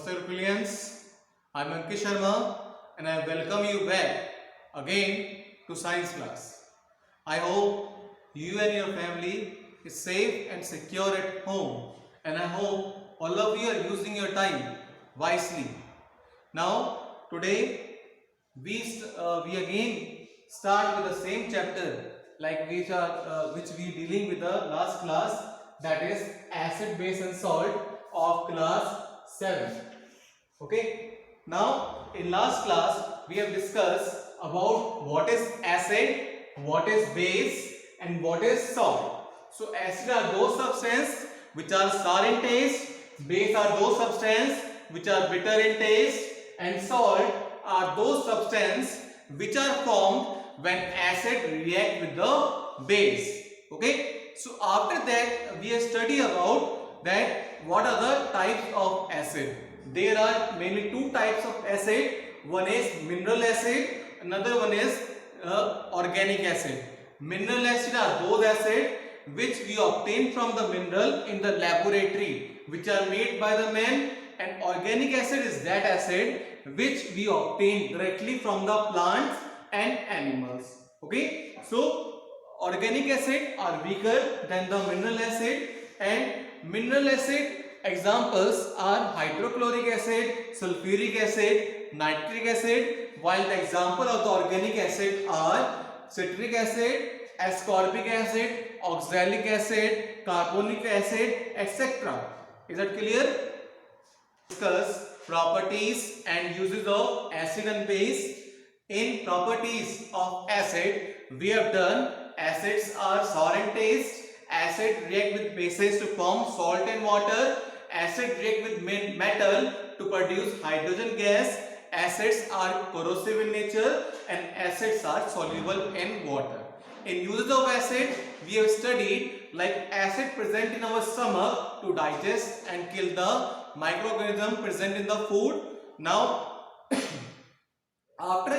Namaste Brilliance. I'm Ankit Sharma and I welcome you back again to science class. I hope you and your family is safe and secure at home, and I hope all of you are using your time wisely. Now today we again start with the same chapter like which we dealing with the last class, that is acid, base and salt of class 7. Okay, now in last class we have discussed about what is acid, what is base and what is salt. So acid are those substances which are sour in taste, base are those substances which are bitter in taste, and salt are those substances which are formed when acid react with the base. Okay, so after that we have studied about that what are the types of acid. There are mainly two types of acid. One is mineral acid, another one is organic acid. Mineral acid are those acid which we obtain from the mineral in the laboratory, which are made by the man, and organic acid is that acid which we obtain directly from the plants and animals. Okay, so organic acid are weaker than the mineral acid, and mineral acid examples are hydrochloric acid, sulfuric acid, nitric acid, while the example of the organic acid are citric acid, ascorbic acid, oxalic acid, carbonic acid, etc. Is that clear? Discuss properties and uses of acid and base. In properties of acid, we have done acids are sour in taste, acid react with bases to form salt and water, acid react with metal to produce hydrogen gas, acids are corrosive in nature, and acids are soluble in water. In uses of acid, we have studied like acid present in our stomach to digest and kill the microorganism present in the food. Now after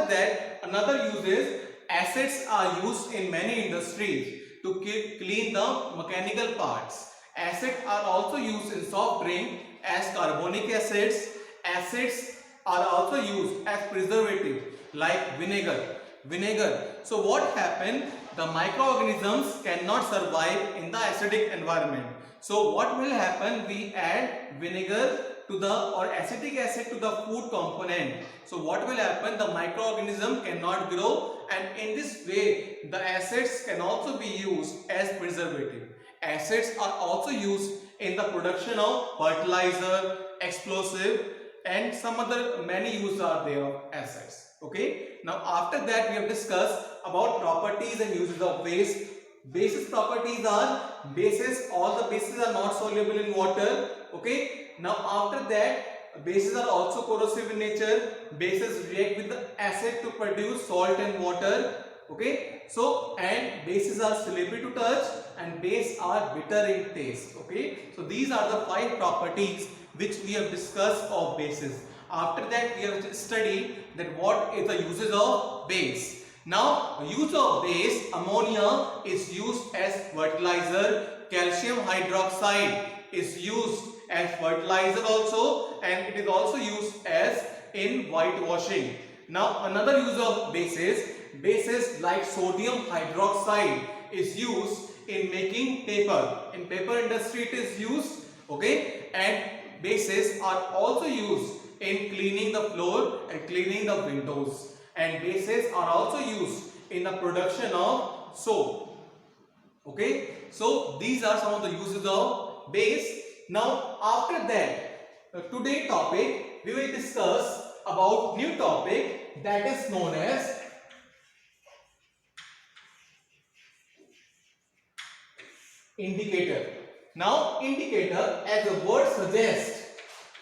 that, another use is acids are used in many industries to clean the mechanical parts. Acids are also used in soft drink as carbonic acids. Acids are also used as preservative like vinegar. So what happened? The microorganisms cannot survive in the acidic environment. So what will happen? We add vinegar to the or acetic acid to the food component. So what will happen? The microorganism cannot grow, and in this way the acids can also be used as preservative. Acids are also used in the production of fertilizer, explosive, and some other many uses are there of acids. Okay, now after that we have discussed about properties and uses of base. Bases properties are bases, all the bases are not soluble in water. Okay, now after that bases are also corrosive in nature. Bases react with the acid to produce salt and water. Okay, so and bases are slippery to touch and base are bitter in taste. Okay, so these are the 5 properties which we have discussed of bases. After that we have studied that what is the uses of base. Now use of base, ammonia is used as fertilizer, calcium hydroxide is used as fertilizer also, and it is also used as in whitewashing. Now another use of bases like sodium hydroxide is used in making paper. In paper industry it is used. Okay, and bases are also used in cleaning the floor and cleaning the windows, and bases are also used in the production of soap. Okay, so these are some of the uses of base. Now after that, today topic we will discuss about new topic that is known as indicator. Now indicator, as the word suggests,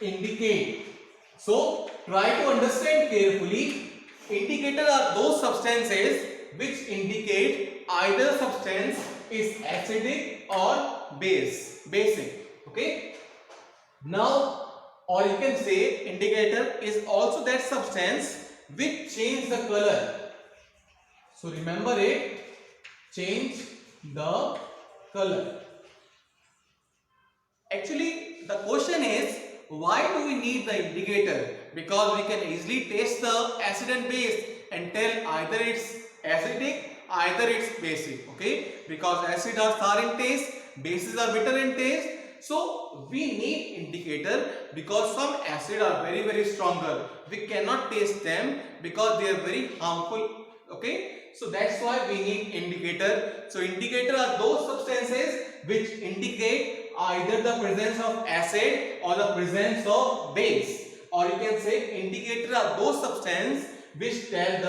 indicate. So try to understand carefully. Indicator are those substances which indicate either substance is acidic or basic. Okay, now or you can say indicator is also that substance which change the color. So remember it, change the color. Actually the question is why do we need the indicator? Because we can easily taste the acid and base and tell either it's acidic, either it's basic. Okay, because acid are sour in taste, bases are bitter in taste. So we need indicator because some acid are very stronger. We cannot taste them because they are very harmful. Okay, so that's why we need indicator. So indicator are those substances which indicate either the presence of acid or the presence of base, or you can say indicator are those substances which tell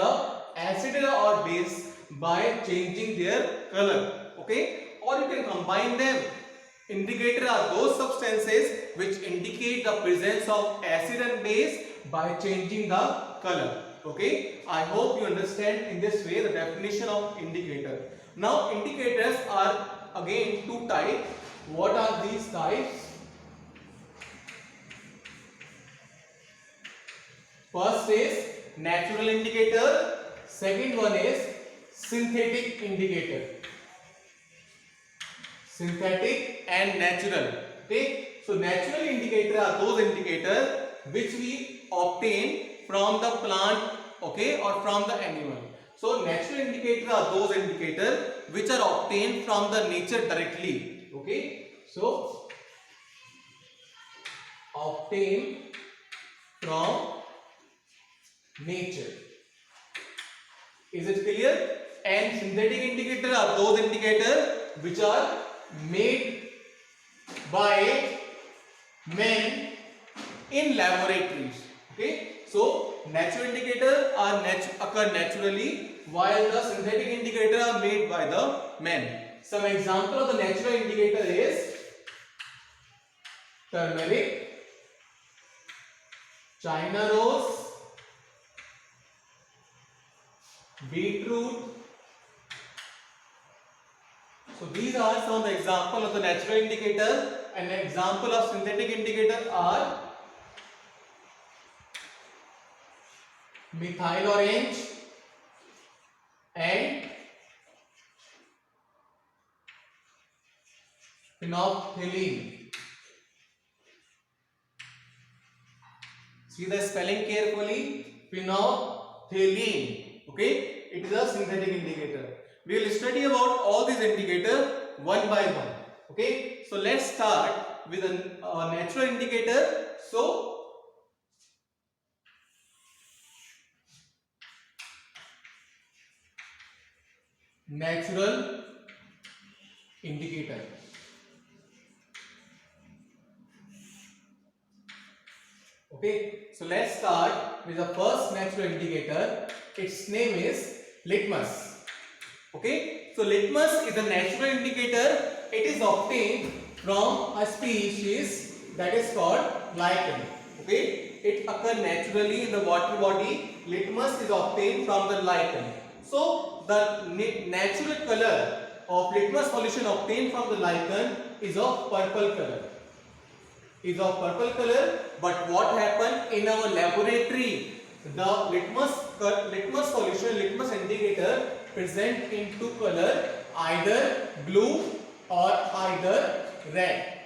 the acid or base by changing their color. Okay, or you can combine them. Indicator are those substances which indicate the presence of acid and base by changing the color. Okay, I hope you understand in this way the definition of indicator. Now indicators are again two types. What are these types? First is natural indicator, second one is synthetic indicator. Synthetic and natural. Okay, so natural indicator are those indicators which we obtain from the plant, okay, or from the animal. So natural indicators are those indicators which are obtained from the nature directly. Okay, so obtained from nature. Is it clear? And synthetic indicators are those indicators which are made by men in laboratories. Okay, so natural indicators are occur naturally, while the synthetic indicators are made by the men. Some example of the natural indicator is turmeric, China rose, beetroot. So these are some of the example of the natural indicator, and an example of synthetic indicator are methyl orange and phenolphthalein. See the spelling carefully. Phenolphthalein. Okay, it is a synthetic indicator. We will study about all these indicators one by one. Okay, so let's start with a natural indicator. So natural indicator. Okay, so let's start with the first natural indicator. Its name is litmus. Okay, so litmus is a natural indicator. It is obtained from a species that is called lichen. Okay, it occurs naturally in the water body. Litmus is obtained from the lichen. So the natural color of litmus solution obtained from the lichen is of purple color. But what happened in our laboratory? The litmus solution, litmus indicator present in two color, either blue or either red.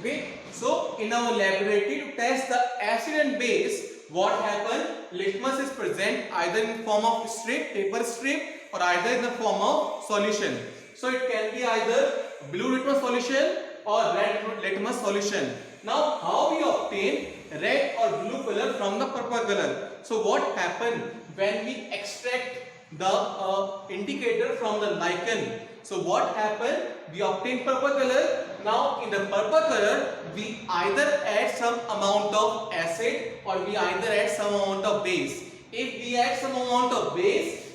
Okay, so in our laboratory to test the acid and base, what happened? Litmus is present either in form of strip, paper strip, or either in the form of solution. So it can be either blue litmus solution or red litmus solution. Now how we obtain red or blue color from the purple color? So what happened when we extract the indicator from the lichen? So what happened? We obtain purple color. Now in the purple color we either add some amount of acid or we either add some amount of base. If we add some amount of base,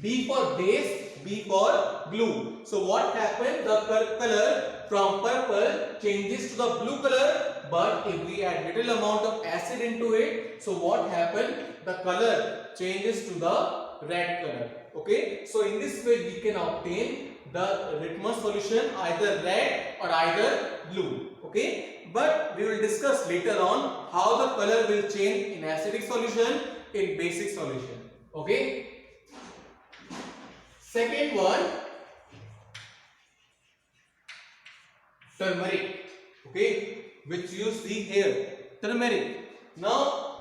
B for base, B for blue. So what happened? The color from purple changes to the blue color, but if we add little amount of acid into it, so what happened? The color changes to the red color. Okay, so in this way we can obtain the litmus solution either red or either blue. Okay, but we will discuss later on how the color will change in acidic solution, in basic solution. Okay. Second one, turmeric. Okay, which you see here, turmeric. Now,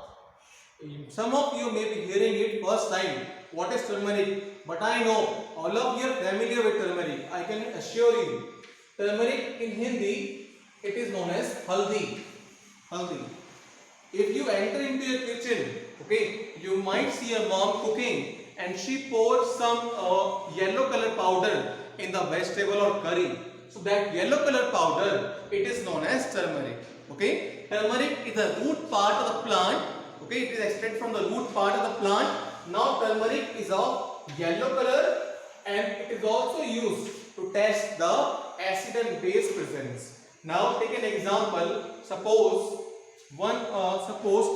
some of you may be hearing it first time. What is turmeric? But I know all of you are familiar with turmeric. I can assure you. Turmeric in Hindi, it is known as haldi. Haldi. If you enter into your kitchen, okay, you might see your mom cooking and she pours some yellow color powder in the vegetable or curry. So that yellow color powder, it is known as turmeric. Okay, turmeric is a root part of the plant. Okay, it is extracted from the root part of the plant. Now turmeric is of yellow color and it is also used to test the acid and base presence. Now take an example. Suppose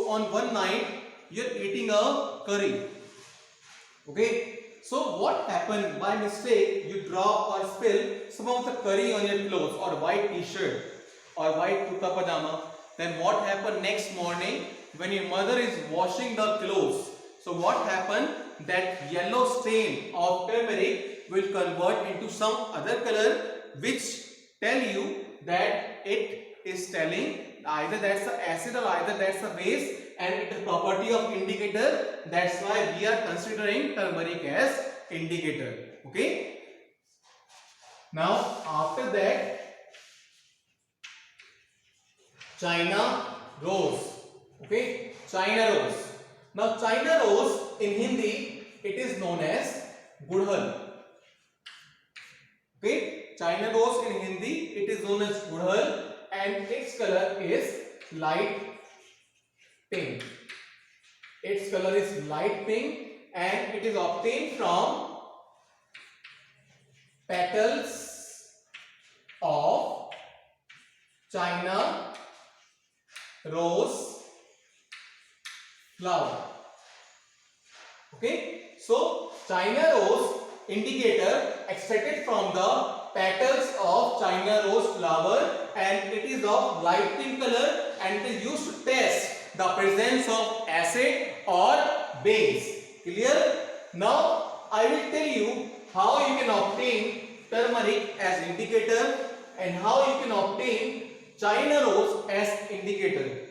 on one night you are eating a curry. Okay, so what happened? By mistake you drop or spill some of the curry on your clothes or white t-shirt or white kurta pajama. Then what happened next morning when your mother is washing the clothes? So what happened? That yellow stain of turmeric will convert into some other color, which tell you that it is telling either that's the acid or either that's the base, and it is property of indicator. That's why we are considering turmeric as indicator. Okay. Now after that, China rose. Okay, China rose. Now China rose in Hindi, it is known as gudhal. Okay, China rose in Hindi, it is known as gudhal, and its color is light pink. Its color is light pink and it is obtained from petals of China rose flower. Okay, so China rose indicator extracted from the petals of China rose flower, and it is of light pink color and it is used to test the presence of acid or base. Clear? Now I will tell you how you can obtain turmeric as indicator and how you can obtain China rose as indicator.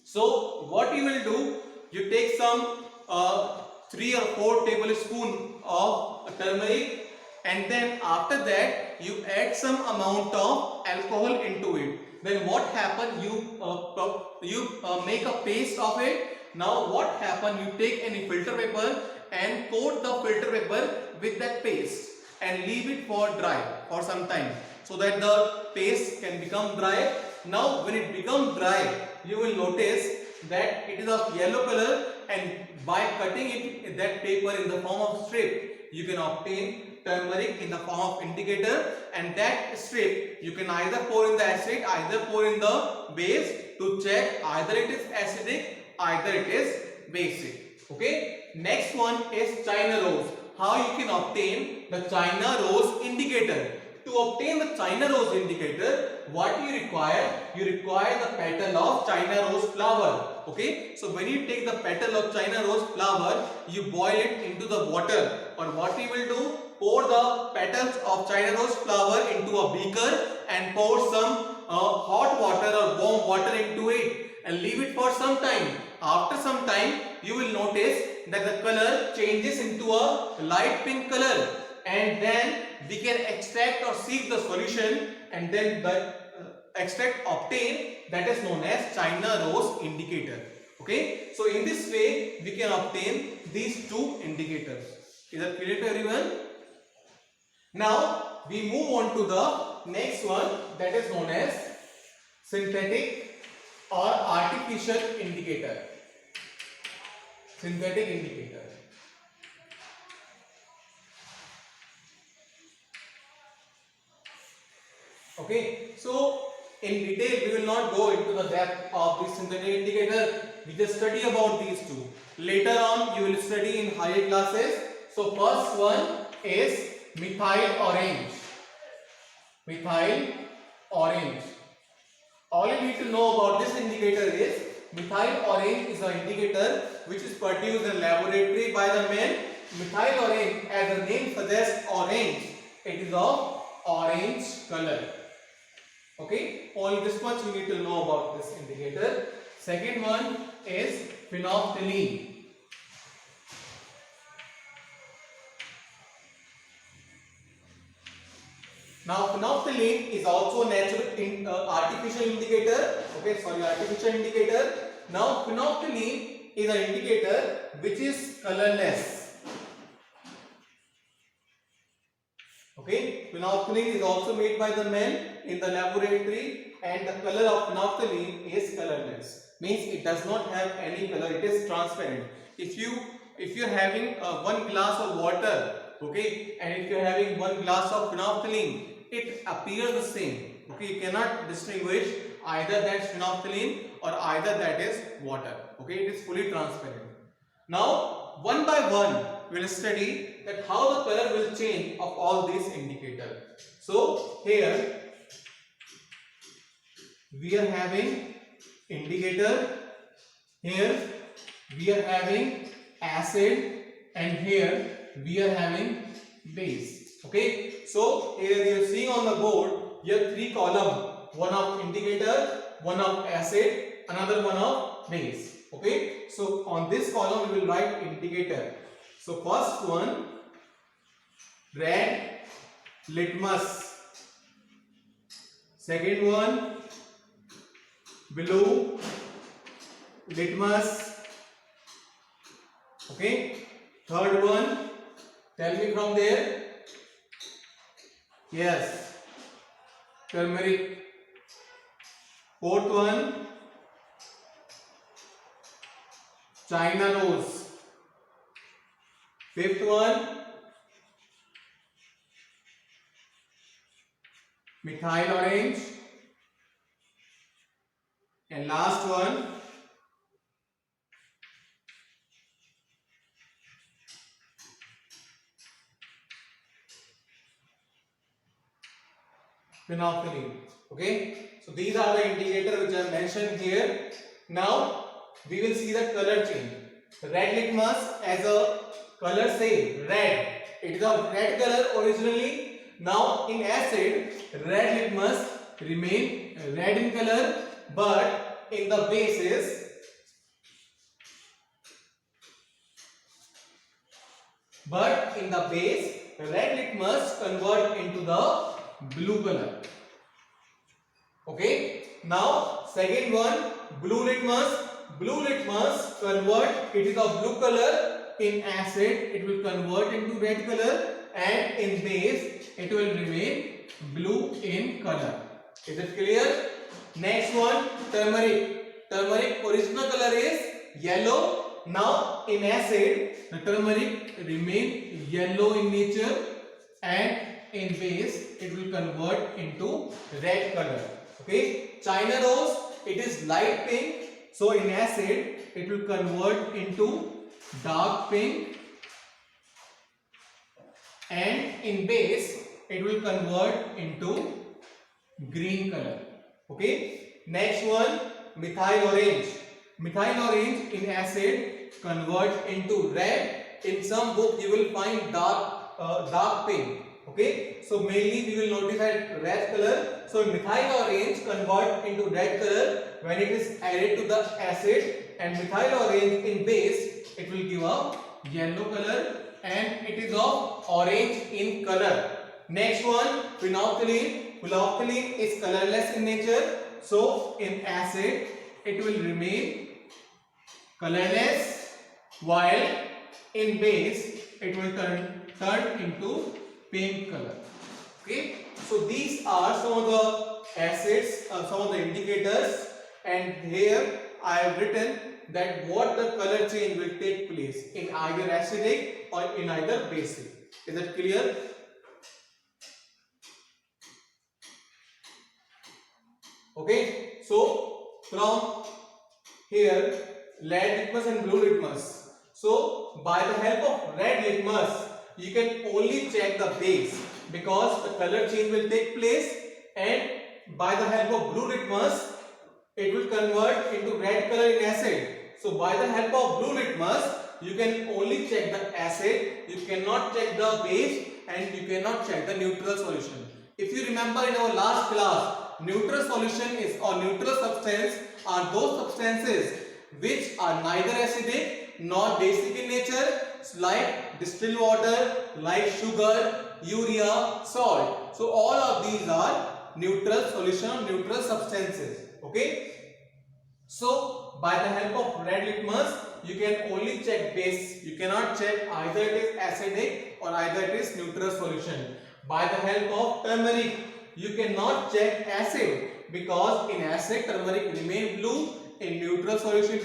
So what you will do, you take some 3 or 4 tablespoons of turmeric, and then after that you add some amount of alcohol into it. Then what happen? You make a paste of it. Now what happen? You take any filter paper and coat the filter paper with that paste and leave it for dry for some time, so that the paste can become dry. Now when it becomes dry, you will notice that it is of yellow color, and by cutting it, that paper in the form of strip, you can obtain turmeric in the form of indicator, and that strip you can either pour in the acid, either pour in the base to check either it is acidic, either it is basic. Okay, next one is China rose. How you can obtain the China rose indicator? To obtain the China rose indicator, what you require? You require the petal of China rose flower. Okay, so when you take the petal of China rose flower, you boil it into the water, or what you will do, pour the petals of China rose flower into a beaker and pour some hot water or warm water into it and leave it for some time. After some time, you will notice that the color changes into a light pink color, and then we can extract or sieve the solution, and then the extract obtained, that is known as China rose indicator. Okay, so in this way we can obtain these two indicators. Is that clear to everyone? Now we move on to the next one, that is known as synthetic or artificial indicator. Synthetic indicator. Okay, so in detail we will not go into the depth of this synthetic indicator. We just study about these two. Later on you will study in higher classes. So first one is methyl orange. Methyl orange. All you need to know about this indicator is methyl orange is an indicator which is produced in laboratory by the men. Methyl orange, as the name suggests, orange. It is of orange color. Okay, only this much you need to know about this indicator. Second one is phenolphthalein. Now phenolphthalein is also artificial indicator. Okay, sorry, artificial indicator. Now phenolphthalein is an indicator which is colorless. Okay, phenolphthalein is also made by the men in the laboratory, and the color of phenolphthalein is colorless. Means it does not have any color. It is transparent. If you're having one glass of water, okay, and if you're having one glass of phenolphthalein, it appears the same. Okay, you cannot distinguish either that's phenolphthalein or either that is water. Okay, it is fully transparent. Now, one by one, we will study that how the color will change of all these indicators. So, here we are having indicator, here we are having acid, and here we are having base. Okay, so here you are seeing on the board, you have three columns, one of indicator, one of acid, another one of base. Okay, so on this column we will write indicator. So first one, red litmus. Second one, blue litmus. Okay, third one, tell me from there. Yes, turmeric. Fourth one, China rose. Fifth one, methyl orange. And last one, phenolphthalein. Okay, so these are the indicators which I mentioned here. Now we will see the color change. Red litmus, as a color say red, it is of red color originally. Now in acid, red litmus remain red in color, but in the bases, red litmus convert into the blue color. Okay, now second one, blue litmus. Blue litmus convert, it is of blue color. In acid, it will convert into red color, and in base, it will remain blue in color. Is it clear? Next one, turmeric. Turmeric original color is yellow. Now in acid, the turmeric remain yellow in nature, and in base, it will convert into red color. Okay, China rose, it is light pink. So in acid, it will convert into dark pink, and in base, it will convert into green color. Okay. Next one, methyl orange. Methyl orange in acid convert into red. In some book, you will find dark pink. Okay, so mainly we will notice that red color. So methyl orange convert into red color when it is added to the acid, and methyl orange in base, it will give a yellow color, and it is of orange in color. Next one, phenolphthalein. Phenolphthalein is colorless in nature. So in acid, it will remain colorless, while in base, it will turn into pink color. Okay, so these are some of the acids, some of the indicators, and here I have written that what the color change will take place in either acidic or in either basic. Is that clear? Okay, so from here, red litmus and blue litmus. So by the help of red litmus, you can only check the base, because the color change will take place, and by the help of blue litmus, it will convert into red color in acid. So by the help of blue litmus, you can only check the acid, you cannot check the base, and you cannot check the neutral solution. If you remember in our last class, neutral solution is or neutral substance are those substances which are neither acidic nor basic in nature, like distilled water, like sugar, urea, salt. So all of these are neutral solution, neutral substances. Okay. So by the help of red litmus, you can only check base. You cannot check either it is acidic or either it is neutral solution. By the help of turmeric, you cannot check acid, because in acid turmeric remain blue. In neutral solution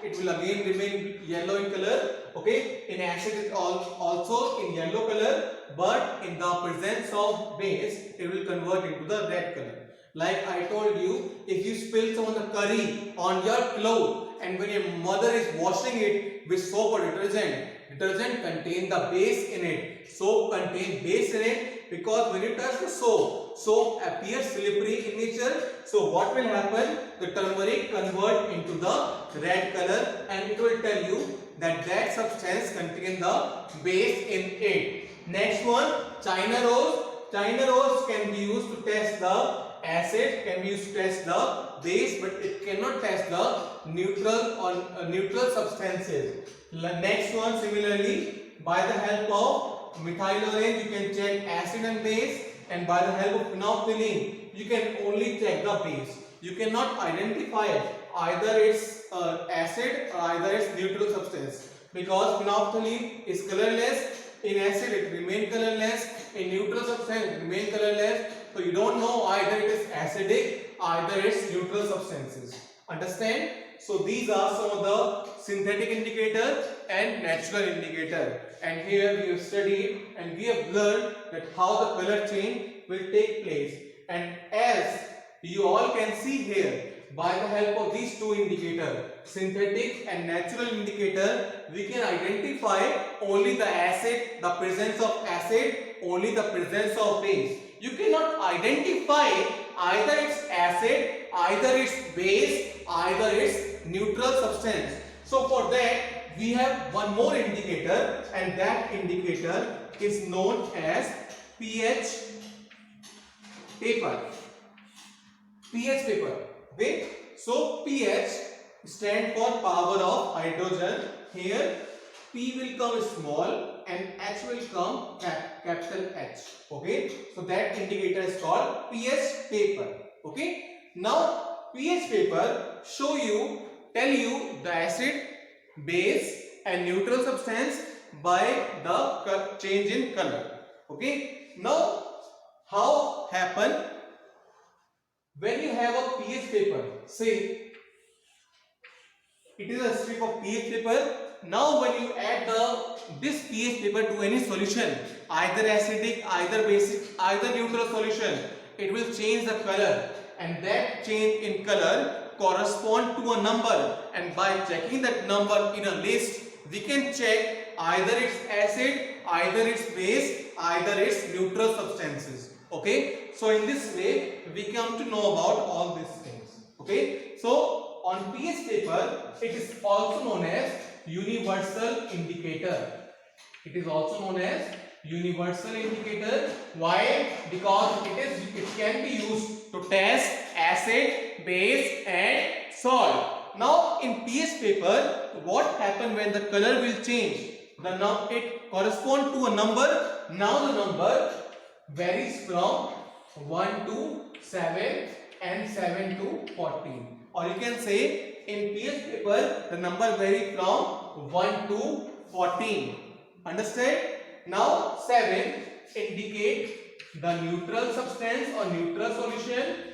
it will again remain yellow in color. Okay, in acid it also in yellow color, but in the presence of base it will convert into the red color. Like I told you, if you spill some of the curry on your clothes and when your mother is washing it with soap or detergent, detergent contain the base in it. Soap contain base in it, because when you touch the soap, soap appears slippery in nature. So what will happen? The turmeric convert into the red color and it will tell you that that substance contains the base in it. Next one, China rose. China rose can be used to test the acid, can be used to test the base, but it cannot test the neutral or neutral substances. Next one, similarly, by the help of methyl orange you can check acid and base, and by the help of phenolphthalein you can only check the base. You cannot identify it, either it's acid or either it's neutral substance, because phenolphthalein is colorless. In acid it remain colorless, in neutral substance it remain colorless. So you don't know either it is acidic, either it's neutral substances. Understand? So these are some of the synthetic indicator and natural indicator. And here we have studied and we have learned that how the color change will take place. And as you all can see here, by the help of these two indicators, synthetic and natural indicator, we can identify only the acid, the presence of acid, only the presence of base. You cannot identify either it's acid, either it's base, either it's neutral substance. So for that we have one more indicator, and that indicator is known as pH paper. pH paper. Okay, so pH stand for power of hydrogen. Here P will come small and H will come capital H. Okay, so that indicator is called pH paper. Okay, now pH paper tell you the acid, base and neutral substance by the change in color. Okay, now how happen when you have a pH paper? Say it is a strip of pH paper. Now when you add this pH paper to any solution, either acidic, either basic, either neutral solution, it will change the color, and that change in color correspond to a number, and by checking that number in a list we can check either it's acid, either it's base, either it's neutral substances. Okay, so in this way we come to know about all these things. Okay, so on pH paper it is also known as universal indicator. It is also known as universal indicator. Why? Because it can be used to test acid, base and salt. Now in pH paper, what happen when the color will change? It corresponds to a number. Now the number varies from 1 to 7 and 7 to 14. Or you can say in pH paper the number varies from 1 to 14. Understand? Now 7 indicate the neutral substance or neutral solution.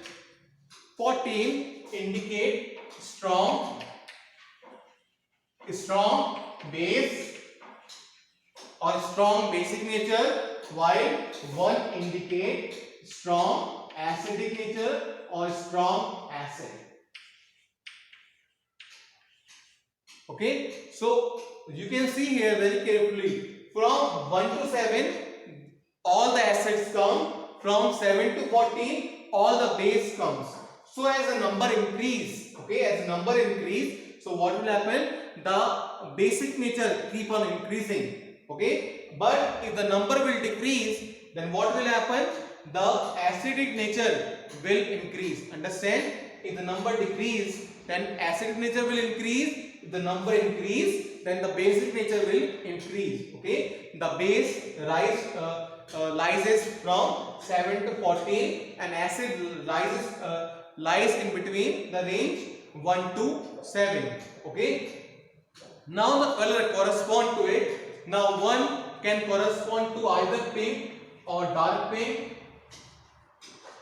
14 indicate strong base or strong basic nature, while 1 indicate strong acidic nature or strong acid. Okay, so you can see here very carefully, from 1 to 7 all the acids come, from 7 to 14 all the base comes. So as the number increase, okay, as the number increase, so what will happen? The basic nature keep on increasing. Okay, but if the number will decrease, then what will happen? the acidic nature will increase. Understand? If the number decrease, then acidic nature will increase. If the number increase, then the basic nature will increase. Okay, the base rises from 7 to 14, and acid lies in between the range 1 to 7. Okay, now the color correspond to it. Now one can correspond to either pink or dark pink.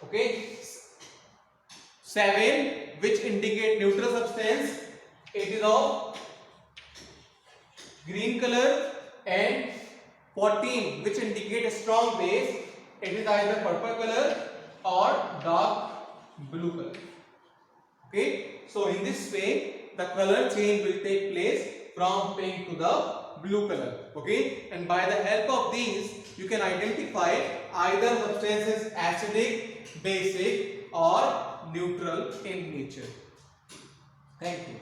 Okay, 7 which indicate neutral substance, it is of green color, and 14 which indicate a strong base, it is either purple color or dark blue color. Okay, so in this way the color change will take place from pink to the blue color. Okay, and by the help of these you can identify either substances acidic, basic or neutral in nature. Thank you.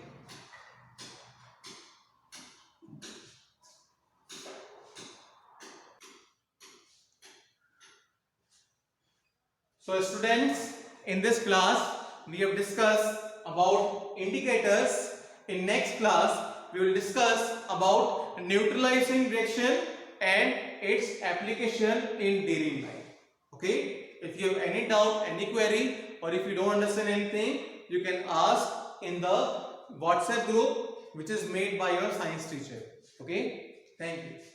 So students, in this class we have discussed about indicators. In next class we will discuss about neutralizing reaction and its application in daily life. Okay, if you have any doubt, any query, or if you don't understand anything, you can ask in the WhatsApp group which is made by your science teacher. Okay, thank you.